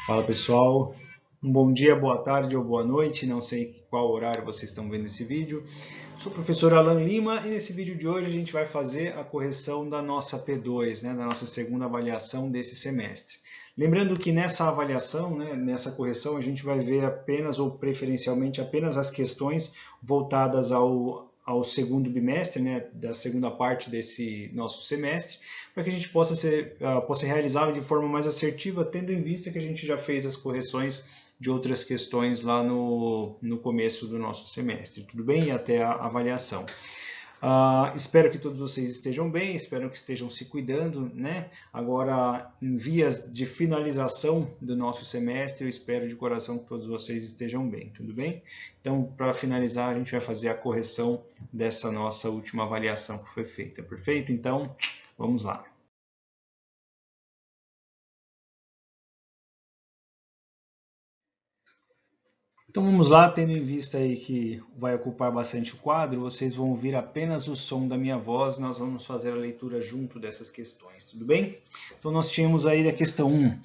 Fala pessoal, um bom dia, boa tarde ou boa noite, não sei qual horário vocês estão vendo esse vídeo. Sou o professor Alan Lima e nesse vídeo de hoje a gente vai fazer a correção da nossa P2, da nossa segunda avaliação desse semestre. Lembrando que nessa avaliação, nessa correção, a gente vai ver apenas ou preferencialmente apenas as questões voltadas ao segundo bimestre, da segunda parte desse nosso semestre, para que a gente possa realizá-lo de forma mais assertiva, tendo em vista que a gente já fez as correções de outras questões lá no começo do nosso semestre, tudo bem? E até a avaliação. Espero que todos vocês estejam bem, espero que estejam se cuidando, Agora, em vias de finalização do nosso semestre, eu espero de coração que todos vocês estejam bem, tudo bem? Então, para finalizar, a gente vai fazer a correção dessa nossa última avaliação que foi feita, perfeito? Então, vamos lá. Então vamos lá, tendo em vista aí que vai ocupar bastante o quadro, vocês vão ouvir apenas o som da minha voz, nós vamos fazer a leitura junto dessas questões, tudo bem? Então nós tínhamos aí a questão 1.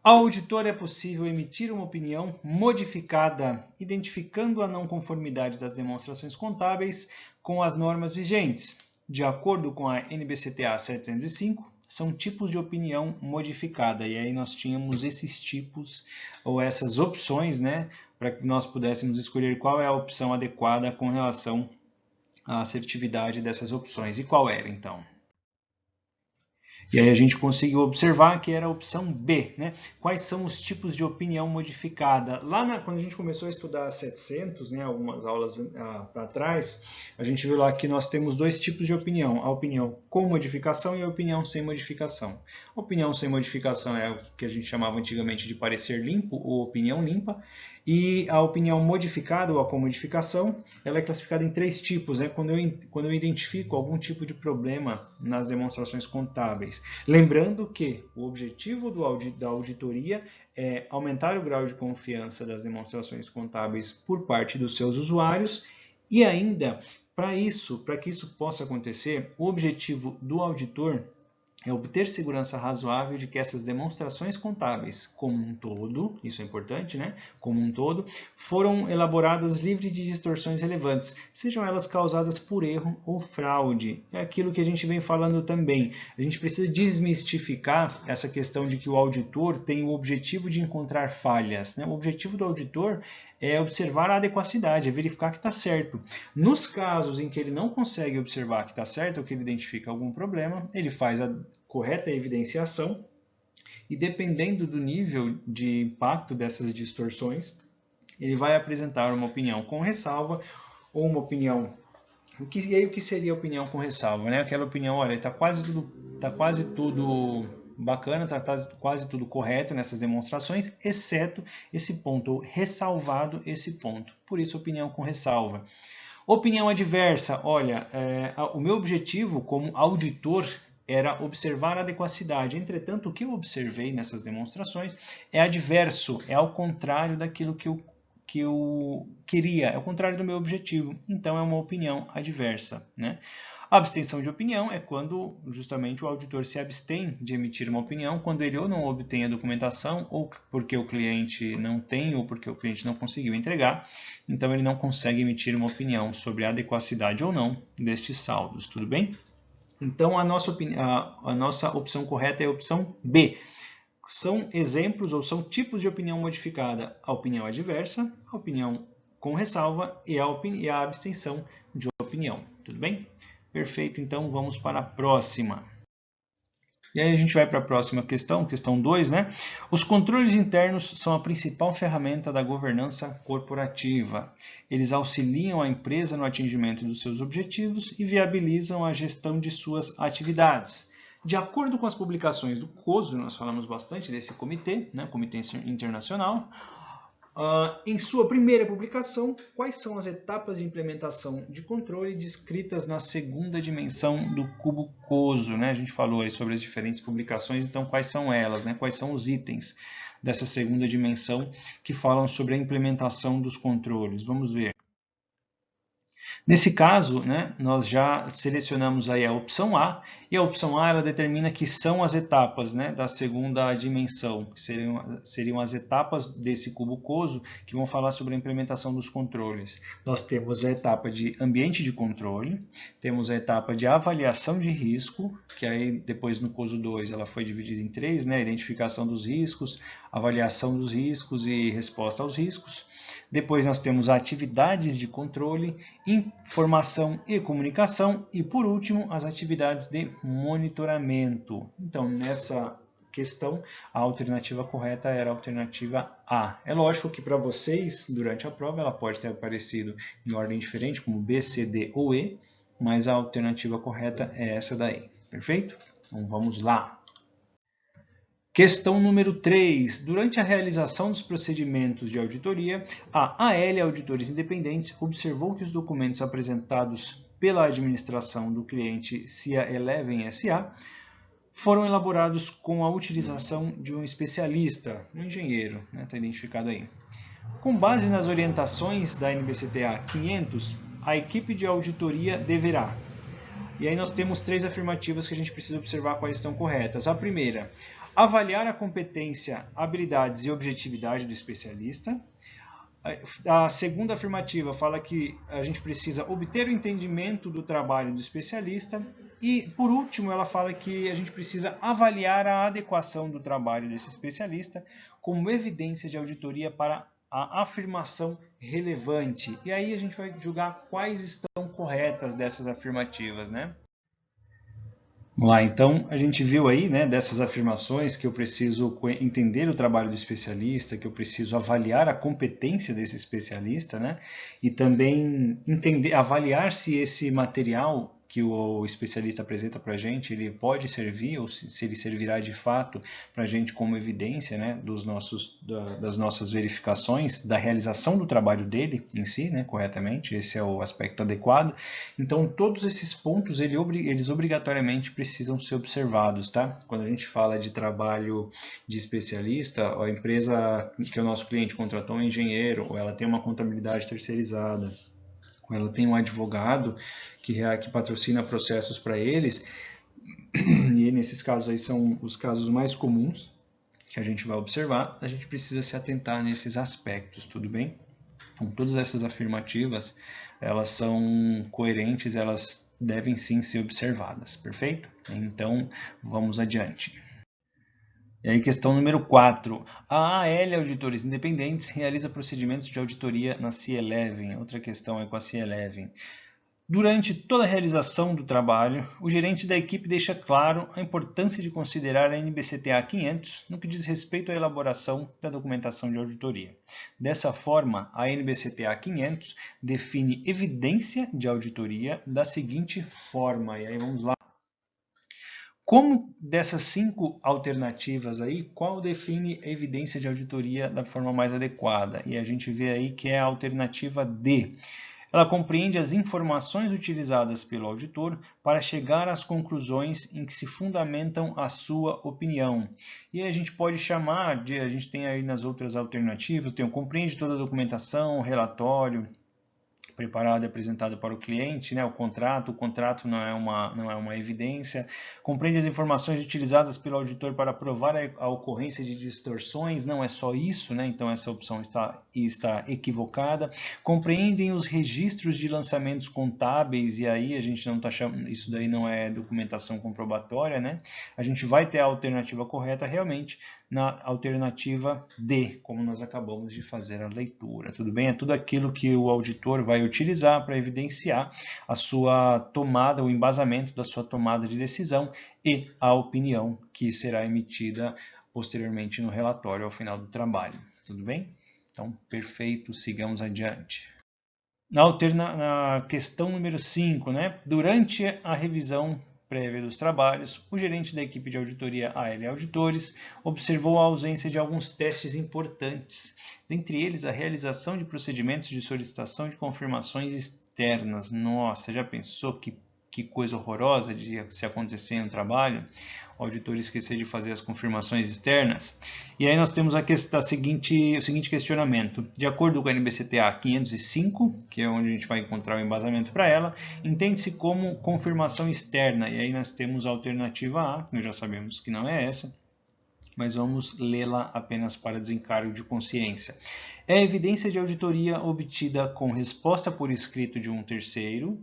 Ao auditor é possível emitir uma opinião modificada, identificando a não conformidade das demonstrações contábeis com as normas vigentes. De acordo com a NBCTA 705, são tipos de opinião modificada. E aí nós tínhamos esses tipos ou essas opções, para que nós pudéssemos escolher qual é a opção adequada com relação à assertividade dessas opções. E qual era, então? E aí a gente conseguiu observar que era a opção B, Quais são os tipos de opinião modificada? Quando a gente começou a estudar 700, algumas aulas para trás, a gente viu lá que nós temos dois tipos de opinião, a opinião com modificação e a opinião sem modificação. A opinião sem modificação é o que a gente chamava antigamente de parecer limpo ou opinião limpa, e a opinião modificada ou a com modificação, ela é classificada em três tipos, quando eu identifico algum tipo de problema nas demonstrações contábeis. Lembrando que o objetivo da auditoria é aumentar o grau de confiança das demonstrações contábeis por parte dos seus usuários e ainda, para que isso possa acontecer, o objetivo do auditor é obter segurança razoável de que essas demonstrações contábeis, como um todo, isso é importante, como um todo, foram elaboradas livres de distorções relevantes, sejam elas causadas por erro ou fraude. É aquilo que a gente vem falando também. A gente precisa desmistificar essa questão de que o auditor tem o objetivo de encontrar falhas. O objetivo do auditor é observar a adequacidade, é verificar que está certo. Nos casos em que ele não consegue observar que está certo ou que ele identifica algum problema, ele faz a correta evidenciação e, dependendo do nível de impacto dessas distorções, ele vai apresentar uma opinião com ressalva ou uma opinião... E aí o que seria a opinião com ressalva? Aquela opinião, olha, está quase tudo bacana, está quase tudo correto nessas demonstrações, exceto esse ponto, ou ressalvado esse ponto. Por isso, opinião com ressalva. Opinião adversa, olha, o meu objetivo como auditor era observar a adequacidade. Entretanto, o que eu observei nessas demonstrações é adverso, é ao contrário daquilo que eu queria, é ao contrário do meu objetivo. Então, é uma opinião adversa, A abstenção de opinião é quando justamente o auditor se abstém de emitir uma opinião quando ele ou não obtém a documentação, ou porque o cliente não tem, ou porque o cliente não conseguiu entregar, então ele não consegue emitir uma opinião sobre a adequacidade ou não destes saldos, tudo bem? Então a nossa opção correta é a opção B. São exemplos ou são tipos de opinião modificada: a opinião adversa, a opinião com ressalva e a abstenção de opinião, tudo bem? Perfeito, então vamos para a próxima. E aí a gente vai para a próxima questão, questão 2, Os controles internos são a principal ferramenta da governança corporativa. Eles auxiliam a empresa no atingimento dos seus objetivos e viabilizam a gestão de suas atividades. De acordo com as publicações do COSO, nós falamos bastante desse comitê, Comitê Internacional. Em sua primeira publicação, quais são as etapas de implementação de controle descritas na segunda dimensão do cubo COSO? A gente falou aí sobre as diferentes publicações, então quais são elas? Quais são os itens dessa segunda dimensão que falam sobre a implementação dos controles? Vamos ver. Nesse caso, né, nós já selecionamos aí a opção A, e a opção A ela determina que são as etapas, né, da segunda dimensão, que seriam as etapas desse cubo COSO que vão falar sobre a implementação dos controles. Nós temos a etapa de ambiente de controle, temos a etapa de avaliação de risco, que aí depois no COSO 2 ela foi dividida em 3, né, identificação dos riscos, avaliação dos riscos e resposta aos riscos. Depois nós temos atividades de controle, informação e comunicação e, por último, as atividades de monitoramento. Então, nessa questão, a alternativa correta era a alternativa A. É lógico que para vocês, durante a prova, ela pode ter aparecido em ordem diferente, como B, C, D ou E, mas a alternativa correta é essa daí, perfeito? Então, vamos lá. Questão número 3. Durante a realização dos procedimentos de auditoria, a AL Auditores Independentes observou que os documentos apresentados pela administração do cliente CIA Eleven SA foram elaborados com a utilização de um especialista, um engenheiro, está identificado aí. Com base nas orientações da NBCTA 500, a equipe de auditoria deverá. E aí nós temos 3 afirmativas que a gente precisa observar quais estão corretas. A primeira, avaliar a competência, habilidades e objetividade do especialista. A segunda afirmativa fala que a gente precisa obter o entendimento do trabalho do especialista. E, por último, ela fala que a gente precisa avaliar a adequação do trabalho desse especialista como evidência de auditoria para a afirmação relevante. E aí a gente vai julgar quais estão corretas dessas afirmativas, né? Vamos lá, então a gente viu aí, né, dessas afirmações que eu preciso entender o trabalho do especialista, que eu preciso avaliar a competência desse especialista, né, e também avaliar se esse material que o especialista apresenta para a gente, ele pode servir, ou se ele servirá de fato para a gente como evidência, né, das nossas verificações, da realização do trabalho dele em si, né, corretamente, esse é o aspecto adequado. Então, todos esses pontos, eles obrigatoriamente precisam ser observados, tá? Quando a gente fala de trabalho de especialista, a empresa que o nosso cliente contratou um engenheiro, ou ela tem uma contabilidade terceirizada, ou ela tem um advogado que patrocina processos para eles, e nesses casos aí são os casos mais comuns que a gente vai observar, a gente precisa se atentar nesses aspectos, tudo bem? Então, todas essas afirmativas, elas são coerentes, elas devem sim ser observadas, perfeito? Então, vamos adiante. E aí, questão número 4. A AL Auditores Independentes realiza procedimentos de auditoria na C11. Outra questão é com a C11. Durante toda a realização do trabalho, o gerente da equipe deixa claro a importância de considerar a NBCTA 500 no que diz respeito à elaboração da documentação de auditoria. Dessa forma, a NBCTA 500 define evidência de auditoria da seguinte forma. E aí vamos lá. Como dessas 5 alternativas aí, qual define a evidência de auditoria da forma mais adequada? E a gente vê aí que é a alternativa D. Ela compreende as informações utilizadas pelo auditor para chegar às conclusões em que se fundamentam a sua opinião. E a gente pode chamar de, a gente tem aí nas outras alternativas, compreende toda a documentação, o relatório preparado e apresentado para o cliente, né? O contrato não é uma evidência, compreende as informações utilizadas pelo auditor para provar a ocorrência de distorções, não é só isso, né? Então essa opção está equivocada, compreendem os registros de lançamentos contábeis, e aí a gente não está chamando, isso daí não é documentação comprobatória, né? A gente vai ter a alternativa correta realmente na alternativa D, como nós acabamos de fazer a leitura, tudo bem? É tudo aquilo que o auditor vai utilizar para evidenciar a sua tomada, o embasamento da sua tomada de decisão e a opinião que será emitida posteriormente no relatório ao final do trabalho, tudo bem? Então, perfeito, sigamos adiante. Na questão número 5, né? Durante a revisão prévia dos trabalhos, o gerente da equipe de auditoria AL Auditores observou a ausência de alguns testes importantes, dentre eles a realização de procedimentos de solicitação de confirmações externas. Nossa, já pensou que Que coisa horrorosa de se acontecer no trabalho, o auditor esquecer de fazer as confirmações externas. E aí nós temos o seguinte questionamento. De acordo com a NBCTA 505, que é onde a gente vai encontrar o embasamento para ela, entende-se como confirmação externa. E aí nós temos a alternativa A, que nós já sabemos que não é essa, mas vamos lê-la apenas para desencargo de consciência. É evidência de auditoria obtida com resposta por escrito de um terceiro.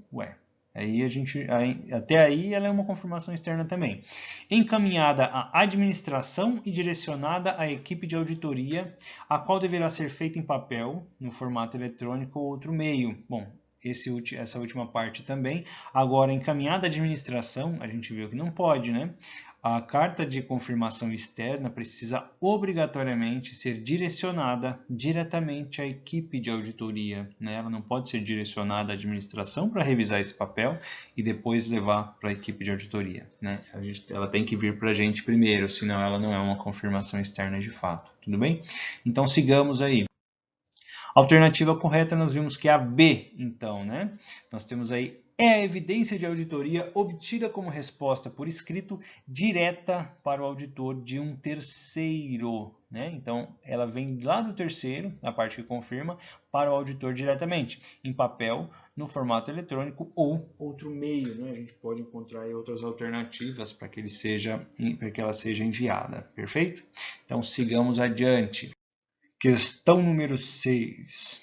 Até aí ela é uma confirmação externa também. Encaminhada à administração e direcionada à equipe de auditoria, a qual deverá ser feita em papel, no formato eletrônico ou outro meio. Bom, essa última parte também. Agora, encaminhada à administração, a gente viu que não pode, né? A carta de confirmação externa precisa obrigatoriamente ser direcionada diretamente à equipe de auditoria, né? Ela não pode ser direcionada à administração para revisar esse papel e depois levar para a equipe de auditoria, né? Ela tem que vir para a gente primeiro, senão ela não é uma confirmação externa de fato, tudo bem? Então sigamos aí. A alternativa correta nós vimos que é a B, então, né? Nós temos aí a evidência de auditoria obtida como resposta por escrito direta para o auditor de um terceiro, né? Então, ela vem lá do terceiro, a parte que confirma, para o auditor diretamente, em papel, no formato eletrônico ou outro meio, né? A gente pode encontrar aí outras alternativas para que ela seja enviada, perfeito? Então, sigamos adiante. Questão número 6.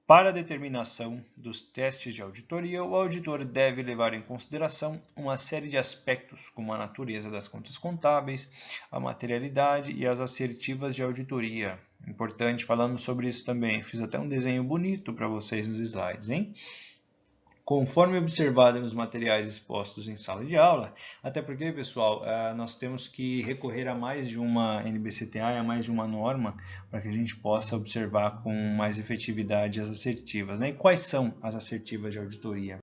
Para a determinação dos testes de auditoria, o auditor deve levar em consideração uma série de aspectos, como a natureza das contas contábeis, a materialidade e as assertivas de auditoria. Importante, falamos sobre isso também. Fiz até um desenho bonito para vocês nos slides, hein? Conforme observado nos materiais expostos em sala de aula, até porque, pessoal, nós temos que recorrer a mais de uma NBCTA, a mais de uma norma, para que a gente possa observar com mais efetividade as assertivas, né? E quais são as assertivas de auditoria?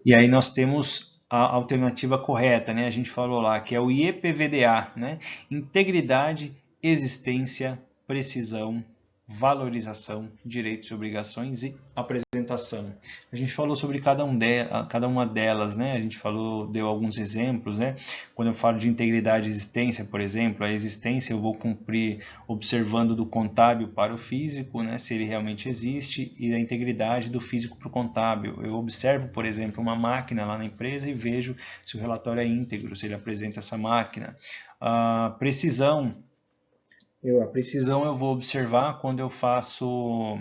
E aí nós temos a alternativa correta, né? A gente falou lá, que é o IEPVDA, né? Integridade, existência, precisão, valorização, direitos e obrigações e apresentação. A gente falou sobre cada uma delas, né? A gente deu alguns exemplos, né? Quando eu falo de integridade e existência, por exemplo, a existência eu vou cumprir observando do contábil para o físico, né? Se ele realmente existe, e a integridade do físico para o contábil. Eu observo, por exemplo, uma máquina lá na empresa e vejo se o relatório é íntegro, se ele apresenta essa máquina. A precisão eu vou observar quando eu faço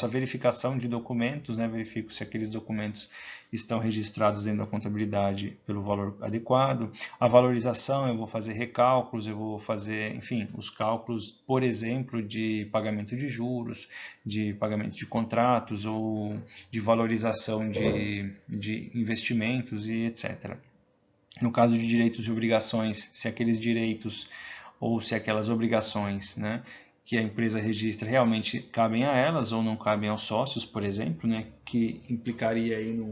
a verificação de documentos, né? Verifico se aqueles documentos estão registrados dentro da contabilidade pelo valor adequado. A valorização, eu vou fazer recálculos, eu vou fazer, enfim, os cálculos, por exemplo, de pagamento de juros, de pagamento de contratos ou de valorização de investimentos e etc. No caso de direitos e obrigações, se aqueles direitos ou se aquelas obrigações, né, que a empresa registra realmente cabem a elas ou não cabem aos sócios, por exemplo, né, que implicaria aí no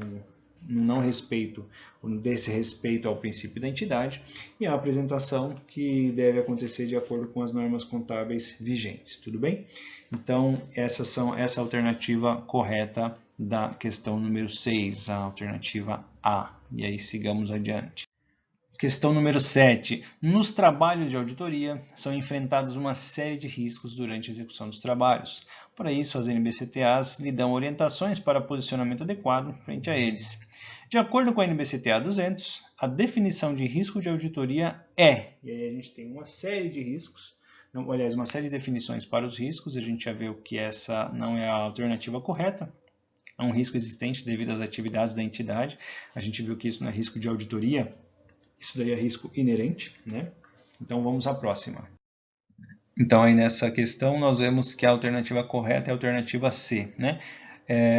não respeito, ou no desrespeito ao princípio da entidade, e a apresentação que deve acontecer de acordo com as normas contábeis vigentes, tudo bem? Então, essa é a alternativa correta da questão número 6, a alternativa A. E aí, sigamos adiante. Questão número 7. Nos trabalhos de auditoria, são enfrentados uma série de riscos durante a execução dos trabalhos. Para isso, as NBCTAs lhe dão orientações para posicionamento adequado frente a eles. De acordo com a NBCTA 200, a definição de risco de auditoria é... E aí a gente tem uma série de riscos, aliás, uma série de definições para os riscos. A gente já viu que essa não é a alternativa correta. É um risco existente devido às atividades da entidade. A gente viu que isso não é risco de auditoria. Isso daí é risco inerente, né? Então vamos à próxima. Então aí nessa questão nós vemos que a alternativa correta é a alternativa C, né?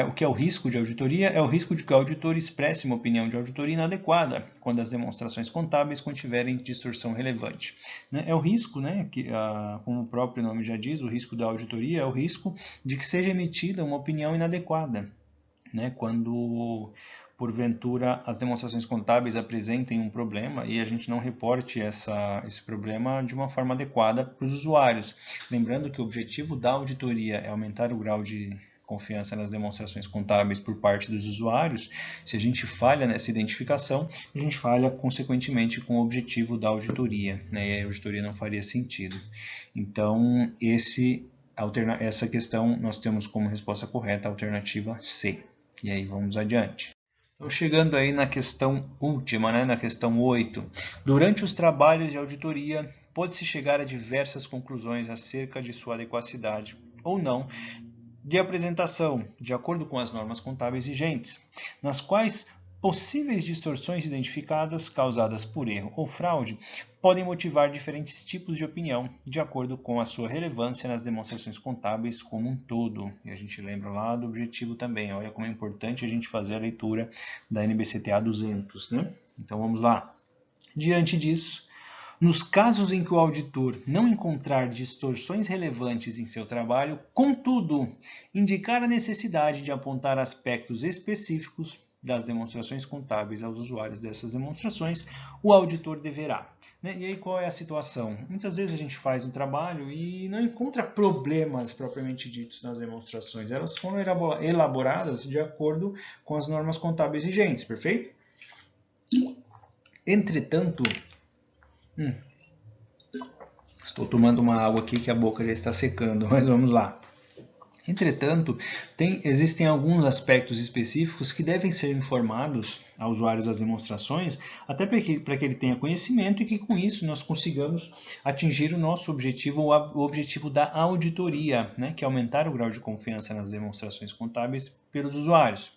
O que é o risco de auditoria? É o risco de que o auditor expresse uma opinião de auditoria inadequada quando as demonstrações contábeis contiverem distorção relevante. É o risco, né, que, como o próprio nome já diz, o risco da auditoria é o risco de que seja emitida uma opinião inadequada, né, quando porventura as demonstrações contábeis apresentem um problema e a gente não reporte esse problema de uma forma adequada para os usuários. Lembrando que o objetivo da auditoria é aumentar o grau de confiança nas demonstrações contábeis por parte dos usuários, se a gente falha nessa identificação, a gente falha consequentemente com o objetivo da auditoria, né? E a auditoria não faria sentido. Então, essa questão nós temos como resposta correta a alternativa C. E aí vamos adiante. Então, chegando aí na questão última, né, na questão 8. Durante os trabalhos de auditoria, pode-se chegar a diversas conclusões acerca de sua adequacidade ou não de apresentação, de acordo com as normas contábeis vigentes, nas quais possíveis distorções identificadas causadas por erro ou fraude podem motivar diferentes tipos de opinião, de acordo com a sua relevância nas demonstrações contábeis como um todo. E a gente lembra lá do objetivo também, olha como é importante a gente fazer a leitura da NBCTA 200, né? Então vamos lá. Diante disso, nos casos em que o auditor não encontrar distorções relevantes em seu trabalho, contudo, indicar a necessidade de apontar aspectos específicos das demonstrações contábeis aos usuários dessas demonstrações, o auditor deverá. E aí qual é a situação? Muitas vezes a gente faz um trabalho e não encontra problemas propriamente ditos nas demonstrações. Elas foram elaboradas de acordo com as normas contábeis vigentes, perfeito? Entretanto, estou tomando uma água aqui que a boca já está secando, mas vamos lá. Entretanto, existem alguns aspectos específicos que devem ser informados aos usuários das demonstrações, até para que ele tenha conhecimento e que com isso nós consigamos atingir o nosso objetivo, o objetivo da auditoria, né, que é aumentar o grau de confiança nas demonstrações contábeis pelos usuários.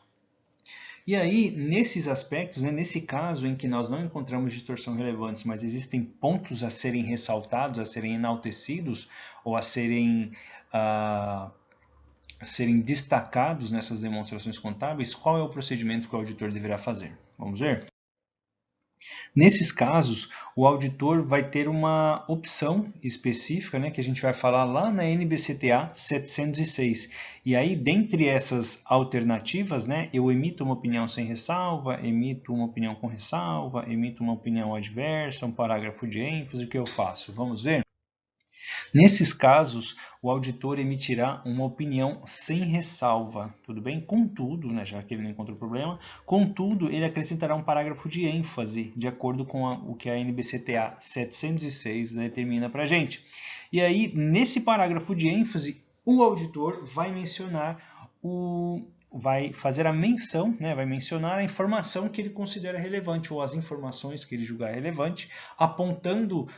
E aí, nesses aspectos, né, nesse caso em que nós não encontramos distorção relevantes, mas existem pontos a serem ressaltados, a serem enaltecidos ou a serem destacados nessas demonstrações contábeis, qual é o procedimento que o auditor deverá fazer? Vamos ver? Nesses casos, o auditor vai ter uma opção específica, né, que a gente vai falar lá na NBCTA 706. E aí, dentre essas alternativas, né, eu emito uma opinião sem ressalva, emito uma opinião com ressalva, emito uma opinião adversa, um parágrafo de ênfase, o que eu faço? Vamos ver? Nesses casos, o auditor emitirá uma opinião sem ressalva, tudo bem? Contudo, né, já que ele não encontrou problema, contudo, ele acrescentará um parágrafo de ênfase, de acordo com o que a NBCTA 706 determina para a gente. E aí, nesse parágrafo de ênfase, o auditor vai mencionar vai fazer a menção, né, vai mencionar a informação que ele considera relevante ou as informações que ele julgar relevante, apontando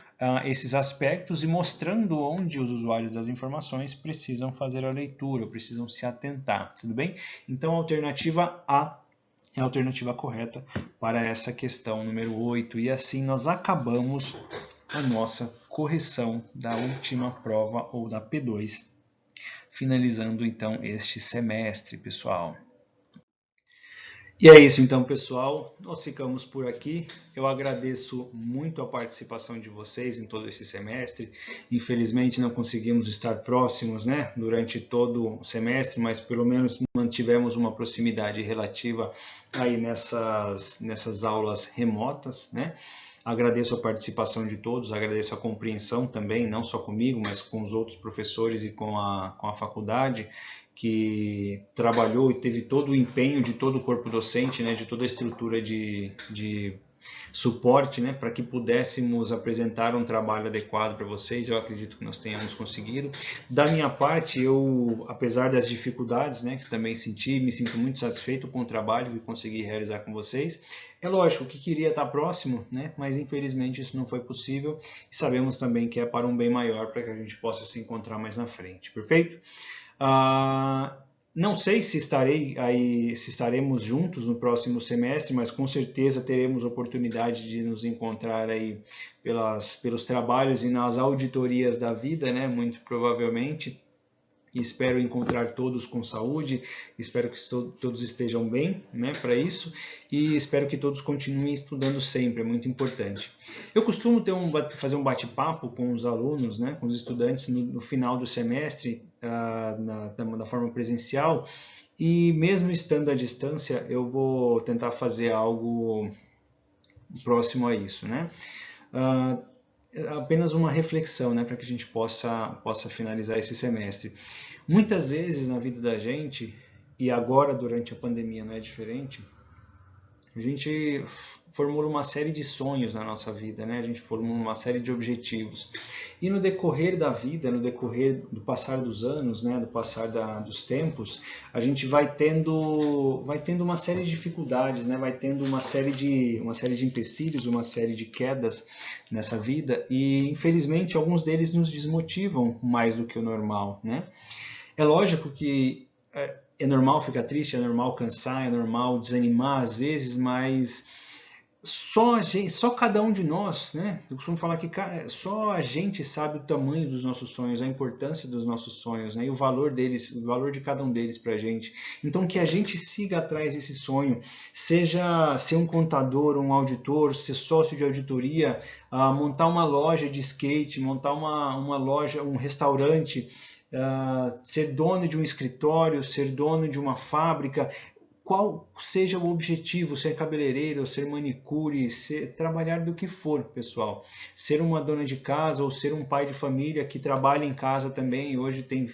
esses aspectos e mostrando onde os usuários das informações precisam fazer a leitura, precisam se atentar, tudo bem? Então a alternativa A é a alternativa correta para essa questão número 8 e assim nós acabamos a nossa correção da última prova ou da P2. Finalizando então este semestre, pessoal. E é isso então, pessoal. Nós ficamos por aqui. Eu agradeço muito a participação de vocês em todo esse semestre. Infelizmente não conseguimos estar próximos, né, durante todo o semestre, mas pelo menos mantivemos uma proximidade relativa aí nessas aulas remotas, né? Agradeço a participação de todos, agradeço a compreensão também, não só comigo, mas com os outros professores e com a faculdade, que trabalhou e teve todo o empenho de todo o corpo docente, né, de toda a estrutura de suporte, né, para que pudéssemos apresentar um trabalho adequado para vocês. Eu acredito que nós tenhamos conseguido. Da minha parte, eu, apesar das dificuldades, né, que também senti, me sinto muito satisfeito com o trabalho que consegui realizar com vocês. É lógico que queria estar próximo, né, mas infelizmente isso não foi possível e sabemos também que é para um bem maior, para que a gente possa se encontrar mais na frente. Perfeito? Não sei se estaremos juntos no próximo semestre, mas com certeza teremos oportunidade de nos encontrar aí pelos trabalhos e nas auditorias da vida, né? Muito provavelmente. E espero encontrar todos com saúde, espero que todos estejam bem, né, para isso, e espero que todos continuem estudando sempre, é muito importante. Eu costumo fazer um bate-papo com os alunos, né, com os estudantes no final do semestre, da forma presencial, e mesmo estando à distância, eu vou tentar fazer algo próximo a isso, né? Apenas uma reflexão, né, para que a gente possa finalizar esse semestre. Muitas vezes na vida da gente, e agora durante a pandemia não é diferente, a gente formula uma série de sonhos na nossa vida, né? A gente formula uma série de objetivos. E no decorrer da vida, no decorrer do passar dos anos, né? Do passar dos tempos, a gente vai tendo uma série de dificuldades, né? Vai tendo uma série de empecilhos, uma série de quedas nessa vida e, infelizmente, alguns deles nos desmotivam mais do que o normal, né? É lógico que é normal ficar triste, é normal cansar, é normal desanimar às vezes, mas só cada um de nós, né? Eu costumo falar que só a gente sabe o tamanho dos nossos sonhos, a importância dos nossos sonhos, né? E o valor deles, o valor de cada um deles para a gente. Então que a gente siga atrás desse sonho, seja ser um contador, um auditor, ser sócio de auditoria, montar uma loja de skate, montar uma loja, um restaurante, ser dono de um escritório, ser dono de uma fábrica, qual seja o objetivo, ser cabeleireiro, ser manicure, trabalhar do que for, pessoal. Ser uma dona de casa ou ser um pai de família que trabalha em casa também, hoje tem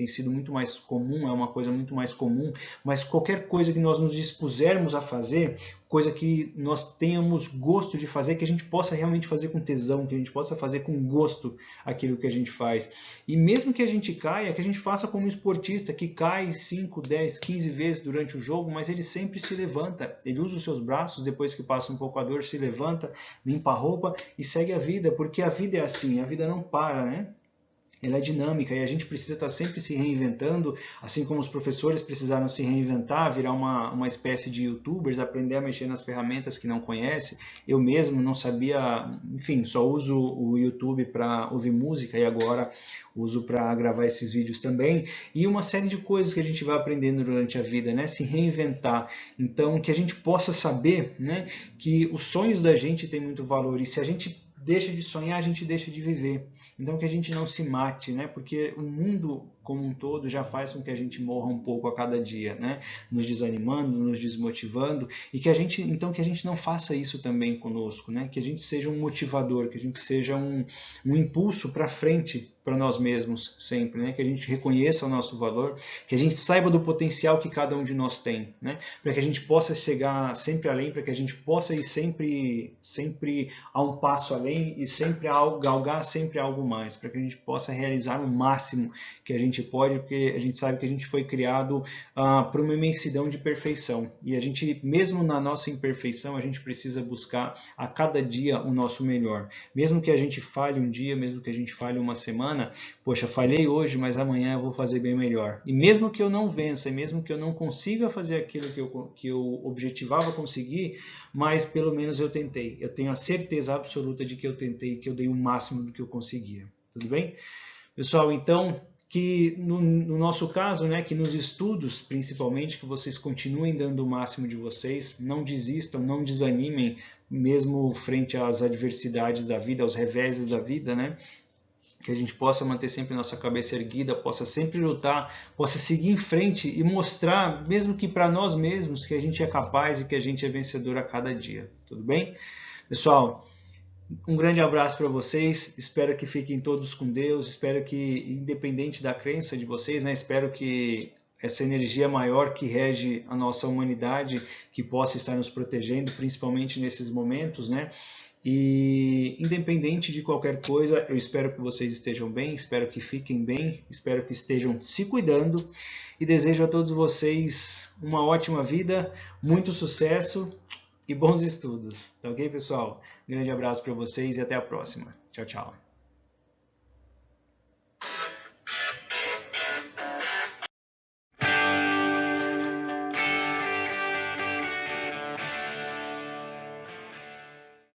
sido muito mais comum, é uma coisa muito mais comum, mas qualquer coisa que nós nos dispusermos a fazer, coisa que nós tenhamos gosto de fazer, que a gente possa realmente fazer com tesão, que a gente possa fazer com gosto aquilo que a gente faz. E mesmo que a gente caia, que a gente faça como um esportista, que cai 5, 10, 15 vezes durante o jogo, mas ele sempre se levanta. Ele usa os seus braços, depois que passa um pouco a dor, se levanta, limpa a roupa e segue a vida, porque a vida é assim, a vida não para, né? Ela é dinâmica e a gente precisa estar sempre se reinventando, assim como os professores precisaram se reinventar, virar uma espécie de youtubers, aprender a mexer nas ferramentas que não conhece. Eu mesmo não sabia, enfim, só uso o YouTube para ouvir música e agora uso para gravar esses vídeos também. E uma série de coisas que a gente vai aprendendo durante a vida, né? Se reinventar. Então, que a gente possa saber, né, que os sonhos da gente têm muito valor e se a gente deixa de sonhar, a gente deixa de viver. Então que a gente não se mate, né? Porque o mundo como um todo já faz com que a gente morra um pouco a cada dia, né? Nos desanimando, nos desmotivando e que a gente não faça isso também conosco, né? Que a gente seja um motivador, que a gente seja um impulso para frente para nós mesmos sempre, né? Que a gente reconheça o nosso valor, que a gente saiba do potencial que cada um de nós tem, né? Para que a gente possa chegar sempre além, para que a gente possa ir sempre a um passo além e sempre galgar sempre algo mais, para que a gente possa realizar o máximo que a gente pode, porque a gente sabe que a gente foi criado para uma imensidão de perfeição e a gente, mesmo na nossa imperfeição, a gente precisa buscar a cada dia o nosso melhor, mesmo que a gente falhe um dia, mesmo que a gente falhe uma semana, poxa, falhei hoje, mas amanhã eu vou fazer bem melhor, e mesmo que eu não vença, e mesmo que eu não consiga fazer aquilo que eu objetivava conseguir, mas pelo menos eu tentei, eu tenho a certeza absoluta de que eu tentei, que eu dei o máximo do que eu conseguia, tudo bem? Pessoal, então, que no nosso caso, né, que nos estudos, principalmente, que vocês continuem dando o máximo de vocês, não desistam, não desanimem, mesmo frente às adversidades da vida, aos reveses da vida, né, que a gente possa manter sempre nossa cabeça erguida, possa sempre lutar, possa seguir em frente e mostrar, mesmo que para nós mesmos, que a gente é capaz e que a gente é vencedor a cada dia, tudo bem? Pessoal, um grande abraço para vocês, espero que fiquem todos com Deus, espero que, independente da crença de vocês, né, espero que essa energia maior que rege a nossa humanidade, que possa estar nos protegendo, principalmente nesses momentos, né? E independente de qualquer coisa, eu espero que vocês estejam bem, espero que fiquem bem, espero que estejam se cuidando e desejo a todos vocês uma ótima vida, muito sucesso e bons estudos. Tá ok, pessoal? Um grande abraço para vocês e até a próxima. Tchau, tchau.